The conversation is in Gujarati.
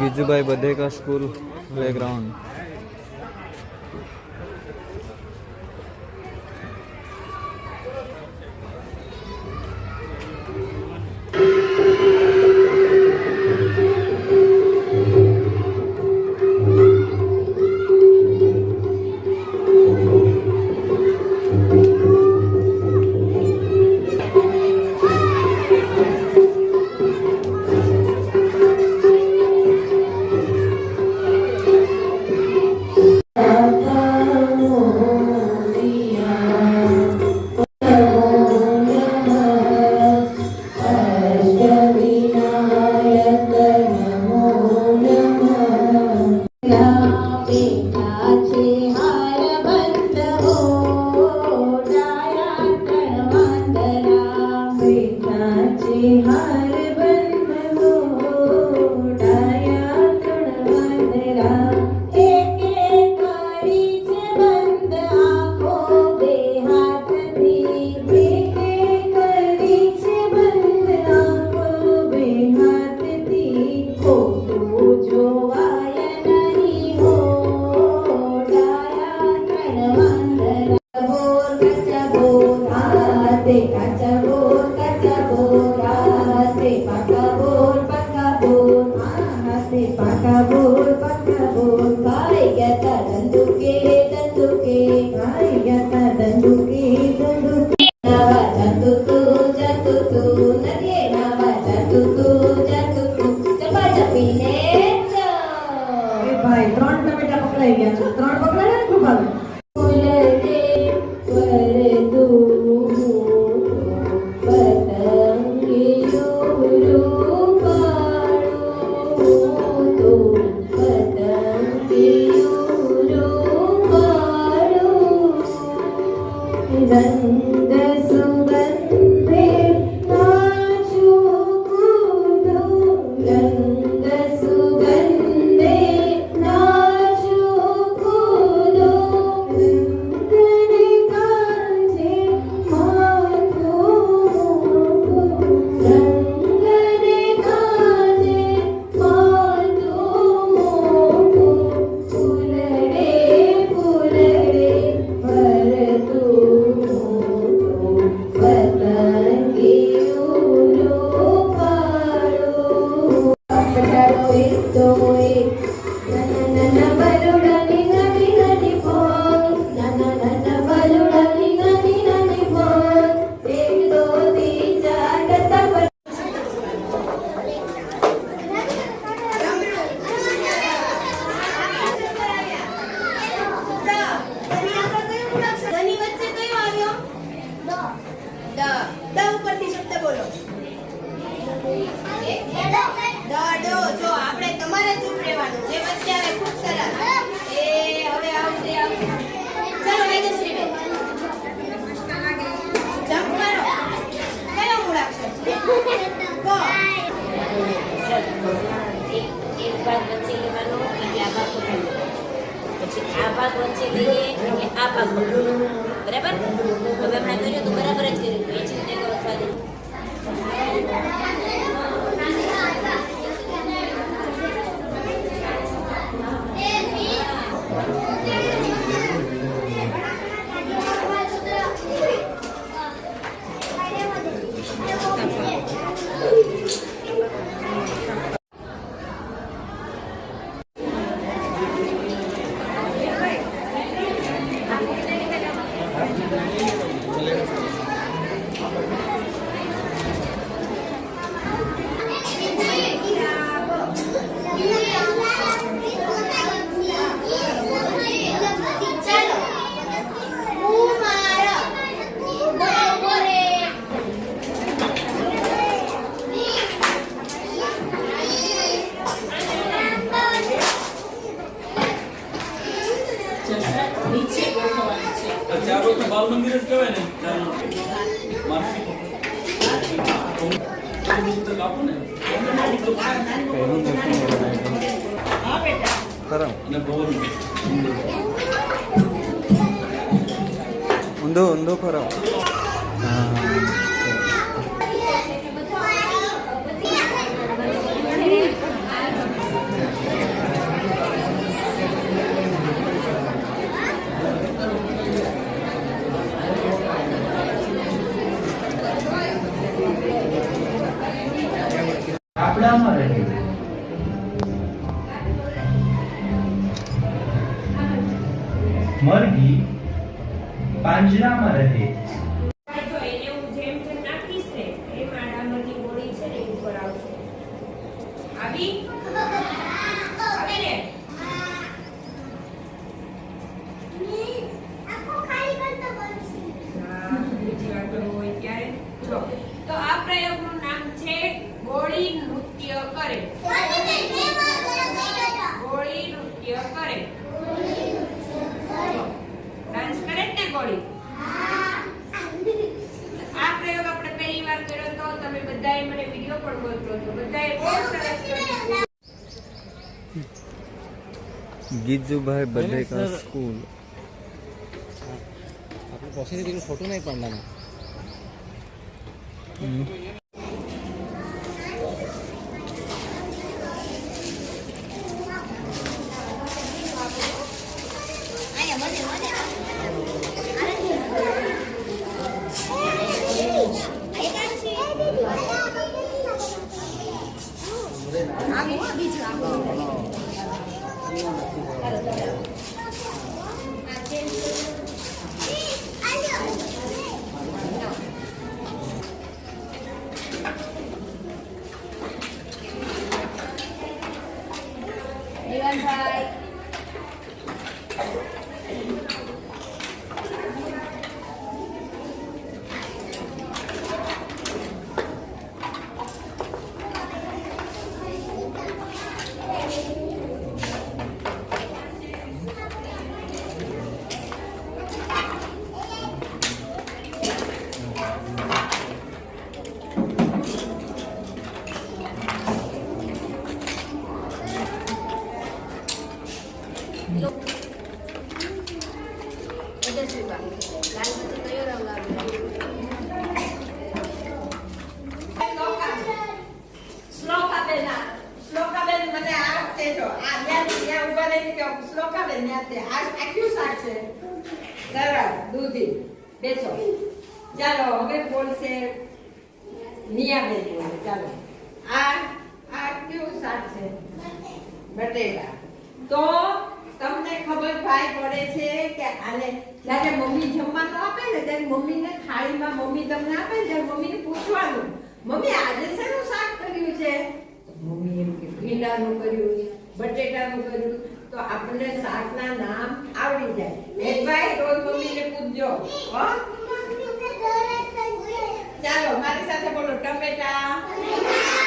गिजुभाई बधे का स्कूल प्लेग्राउंड। बराबर હવે આપણે કર્યું તો બરાબર જ કર્યું એ જ રીતે કરો સ્વાધીન ચારો તો બાલ મંદિર જ કહેવાય ને ચારો આપો ને હા બેટા ફરાવ અને બોલ ઊંધો ઊંધો ફરાવ હા આપણામાં રહે મરઘી પાંજરામાં રહે જો એને હું જેમ જેમ નાખીશ ને એમ આ ડામરની ગોળી છે ને ઉપર આવશે. આવી આવે ને હા, બીજી વાર કરવું હોય ત્યારે જો તો આ પ્રયોગનું નામ છે ગોળી નૃત્ય કરે. ગોળી નૃત્ય કરે. ડાન્સ કરે જ ને ગોળી. આ પ્રયોગ આપણે પહેલી વાર કર્યો તો તમે બધાએ મને વિડિયો પણ મોકલ્યો હતો. બધાએ બહુ સરસ કર્યું. ગીજુભાઈ બધેકા સ્કૂલ આપણે પહોંચીને તેનો ફોટો નહીં પાડવાનો. જીવનભાઈ શ્લોકાબેન મને આ વખતે જો આ ત્યાં ઉભા રહીને કહો શ્લોકાબેન ને આ આખું શાક છે સરળ દૂધી બેસો ચાલો હવે બોલશે નિયાબેન બોલે ચાલો આ કેવું શાક છે બટેકા તો તમને ખબર ભાઈ પડે છે કે આને જ્યારે મમ્મી જમવાનું આપે ને ત્યારે મમ્મીને થાળીમાં મમ્મી તમને આપે ને ત્યારે મમ્મીને પૂછવાનું મમ્મી આજે શેનું શાક કર્યું છે મમ્મી એમ કે ભીંડાનું કર્યું બટેટાનું કર્યું તો આપણને શાકના નામ આવડી જાય એક ભાઈ રોજ મમ્મીને પૂછજો હો ચાલો મારી સાથે બોલો ટમેટા